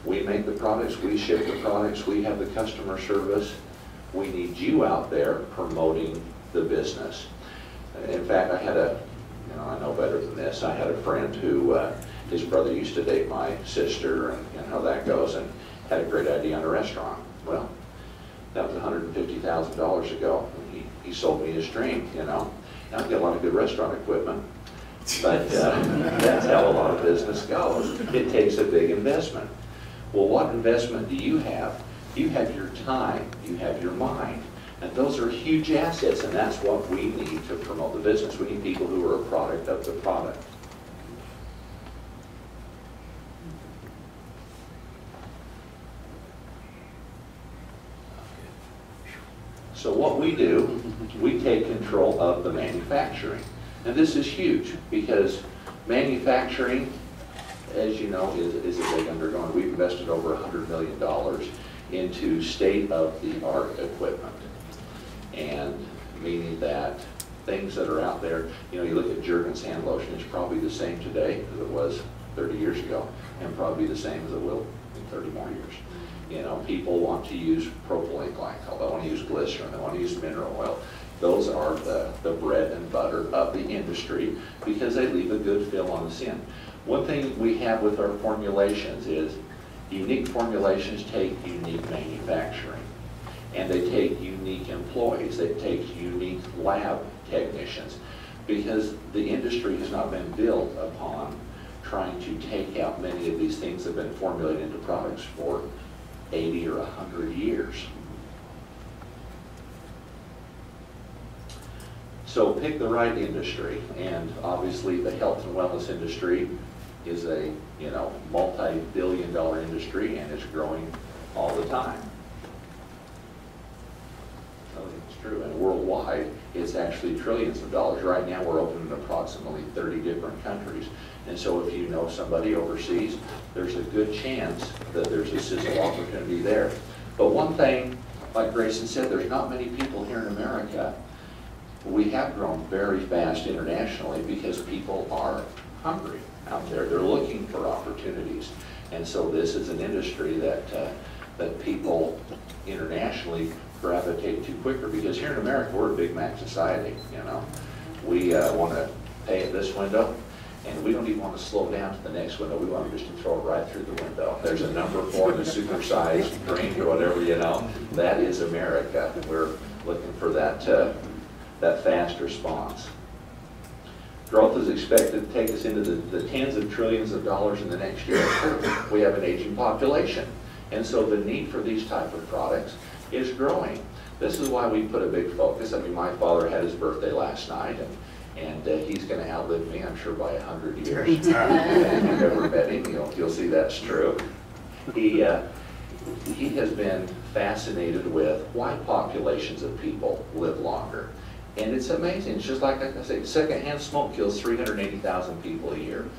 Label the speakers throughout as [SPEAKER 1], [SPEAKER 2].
[SPEAKER 1] We make the products, we ship the products, we have the customer service. We need you out there promoting the business. In fact, I had a, I know better than this, I had a friend who, his brother used to date my sister, and how that goes, and had a great idea on a restaurant. Well, that was $150,000 ago. He sold me his dream, Now I've got a lot of good restaurant equipment, but that's how a lot of business goes. It takes a big investment. Well, what investment do you have? You have your time, you have your mind, and those are huge assets, and that's what we need to promote the business. We need people who are a product of the product. So what we do, we take control of the manufacturing. And this is huge because manufacturing, as you know, is a big undergoing. We've invested over $100 million into state-of-the-art equipment. And meaning that things that are out there, you look at Jergens hand lotion, it's probably the same today as it was 30 years ago, and probably the same as it will in 30 more years. People want to use propylene glycol, they want to use glycerin, they want to use mineral oil. Those are the bread and butter of the industry because they leave a good film on the skin. One thing we have with our formulations is unique formulations take unique manufacturing, and they take unique employees, they take unique lab technicians, because the industry has not been built upon trying to take out many of these things that have been formulated into products for 80 or 100 years. So pick the right industry, and obviously the health and wellness industry is a multi-billion-dollar industry, and it's growing all the time. It's true, and worldwide it's actually trillions of dollars. Right now we're open in approximately 30 different countries, and so if you know somebody overseas, there's a good chance that there's a sizzle opportunity there. But one thing, like Grayson said, there's not many people here in America. We have grown very fast internationally because people are hungry out there. They're looking for opportunities. And so this is an industry that people internationally gravitate to quicker, because here in America, we're a Big Mac society, We want to pay at this window, and we don't even want to slow down to the next window. We want just to throw it right through the window. There's a number 4 in the supersized drink or whatever, That is America. We're looking for that fast response. Growth is expected to take us into the tens of trillions of dollars in the next year. We have an aging population, and so the need for these type of products is growing. This is why we put a big focus. My father had his birthday last night, and he's going to outlive me, I'm sure, by 100 years. If you've ever met him, you'll see that's true. He has been fascinated with why populations of people live longer. And it's amazing. It's just like I say, secondhand smoke kills 380,000 people a year.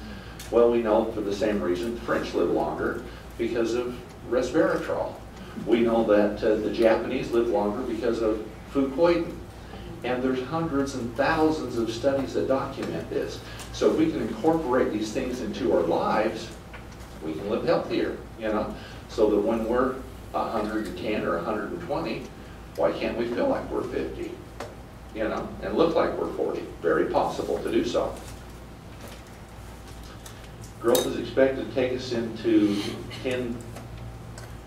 [SPEAKER 1] Well, we know for the same reason the French live longer because of resveratrol. We know that the Japanese live longer because of food poisoning. And there's hundreds and thousands of studies that document this. So if we can incorporate these things into our lives, we can live healthier, So that when we're 110 or 120, why can't we feel like we're 50? And look like we're 40. Very possible to do so. Growth is expected to take us into 10.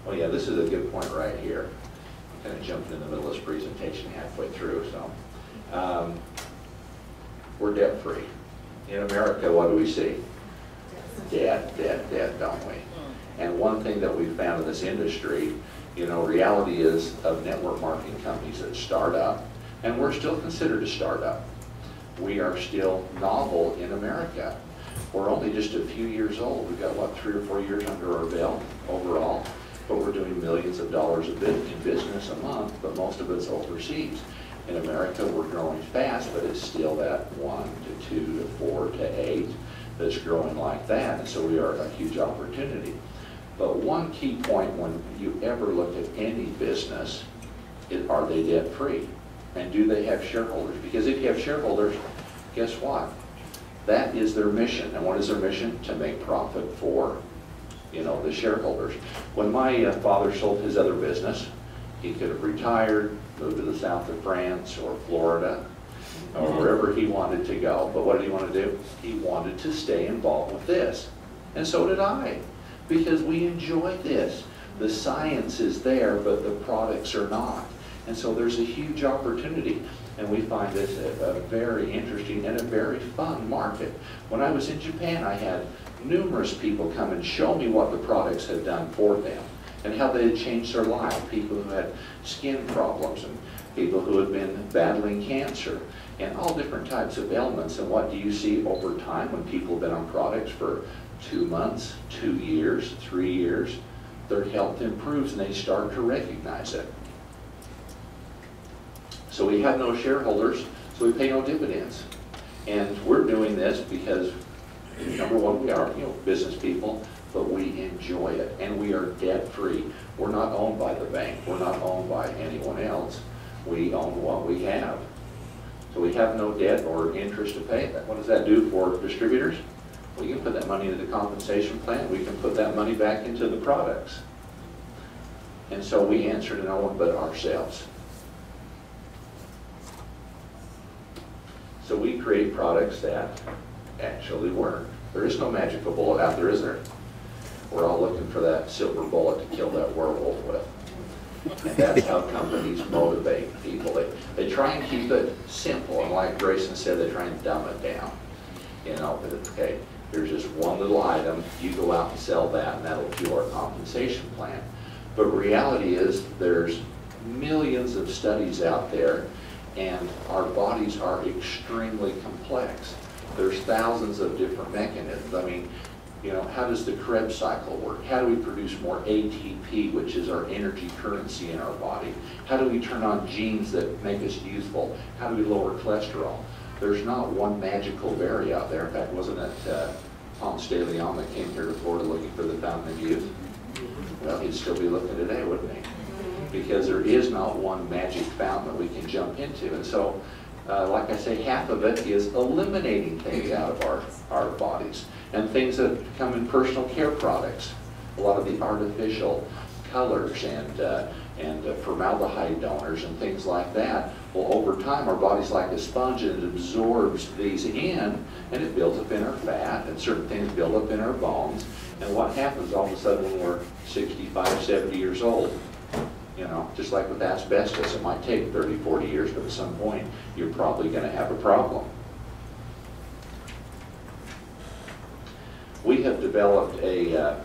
[SPEAKER 1] Oh yeah, this is a good point right here. I'm kind of jumping in the middle of this presentation halfway through. So we're debt free. In America, what do we see? Debt, don't we? And one thing that we've found in this industry, reality is of network marketing companies that start up, and we're still considered a startup. We are still novel in America. We're only just a few years old. We've got, 3 or 4 years under our belt overall, but we're doing millions of dollars in business a month, but most of it's overseas. In America, we're growing fast, but it's still that 1 to 2 to 4 to 8 that's growing like that, and so we are a huge opportunity. But one key point when you ever look at any business is, are they debt free? And do they have shareholders? Because if you have shareholders, guess what? That is their mission. And what is their mission? To make profit for you know, the shareholders. When my father sold his other business, he could have retired, moved to the south of France or Florida, or wherever he wanted to go. But what did he want to do? He wanted to stay involved with this. And so did I, because we enjoy this. The science is there, but the products are not. And so there's a huge opportunity. And we find this a very interesting and a very fun market. When I was in Japan, I had numerous people come and show me what the products had done for them and how they had changed their life. People who had skin problems and people who had been battling cancer and all different types of ailments. And what do you see over time when people have been on products for 2 months, 2 years, 3 years? Their health improves and they start to recognize it. So we have no shareholders, so we pay no dividends. And we're doing this because, number one, we are, business people, but we enjoy it. And we are debt-free. We're not owned by the bank. We're not owned by anyone else. We own what we have. So we have no debt or interest to pay. What does that do for distributors? We can put that money into the compensation plan. We can put that money back into the products. And so we answer to no one but ourselves. So we create products that actually work. There is no magical bullet out there, is there? We're all looking for that silver bullet to kill that werewolf with. And that's how companies motivate people. They try and keep it simple, and like Grayson said, they try and dumb it down. But it's okay. There's just one little item, you go out and sell that, and that'll fuel our compensation plan. But reality is there's millions of studies out there, and our bodies are extremely complex. There's thousands of different mechanisms. I mean, how does the Krebs cycle work? How do we produce more ATP, which is our energy currency in our body? How do we turn on genes that make us youthful? How do we lower cholesterol? There's not one magical berry out there. In fact, wasn't it Ponce de Leon that came here to Florida looking for the fountain of youth? Well, he'd still be looking today, wouldn't he? Because there is not one magic fountain that we can jump into. And so, like I say, half of it is eliminating things out of our bodies. And things that come in personal care products. A lot of the artificial colors and formaldehyde donors and things like that. Well, over time, our body's like a sponge, and it absorbs these in, and it builds up in our fat, and certain things build up in our bones. And what happens all of a sudden when we're 65, 70 years old? Just like with asbestos, it might take 30, 40 years, but at some point, you're probably going to have a problem. We have developed a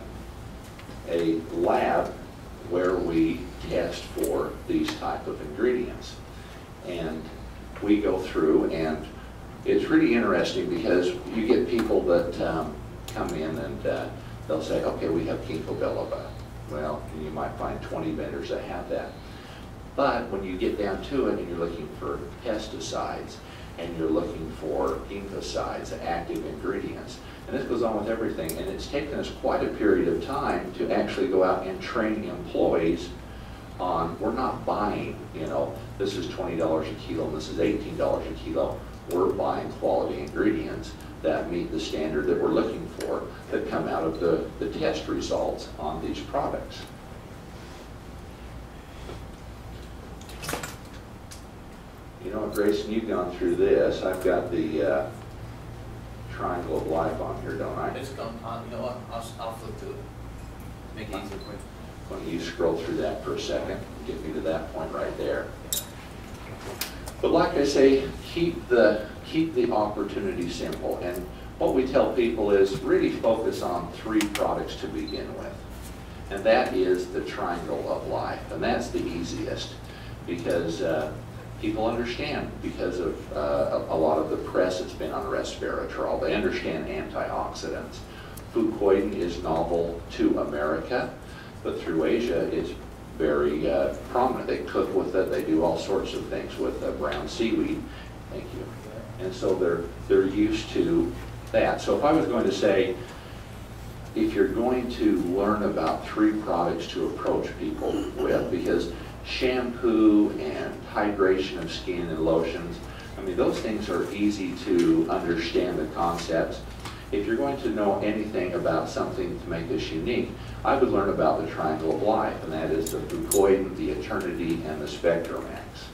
[SPEAKER 1] lab where we test for these type of ingredients. And we go through, and it's really interesting because you get people that come in and they'll say, okay, we have ginkgo biloba. Well, you might find 20 vendors that have that. But when you get down to it and you're looking for pesticides and you're looking for fungicides, active ingredients, and this goes on with everything, and it's taken us quite a period of time to actually go out and train employees on, we're not buying, this is $20 a kilo and this is $18 a kilo. We're buying quality ingredients that meet the standard that we're looking for that come out of the test results on these products. Grayson, you've gone through this. I've got the triangle of life on here, don't I?
[SPEAKER 2] It's come on, what? I'll flip to it. Make it easier quick.
[SPEAKER 1] Why don't you scroll through that for a second, get me to that point right there. But like I say, keep the opportunity simple. And what we tell people is really focus on 3 products to begin with. And that is the triangle of life. And that's the easiest because people understand because of a lot of the press that's been on resveratrol. They understand antioxidants. Fucoidan is novel to America, but through Asia it's very prominent. They cook with it. They do all sorts of things with brown seaweed. Thank you. And so they're used to that. So if I was going to say, if you're going to learn about 3 products to approach people with, because shampoo and hydration of skin and lotions, I mean, those things are easy to understand the concepts. if you're going to know anything about something to make this unique, I would learn about the triangle of life, and that is the Fucoid, the eternity, and the spectrum axis.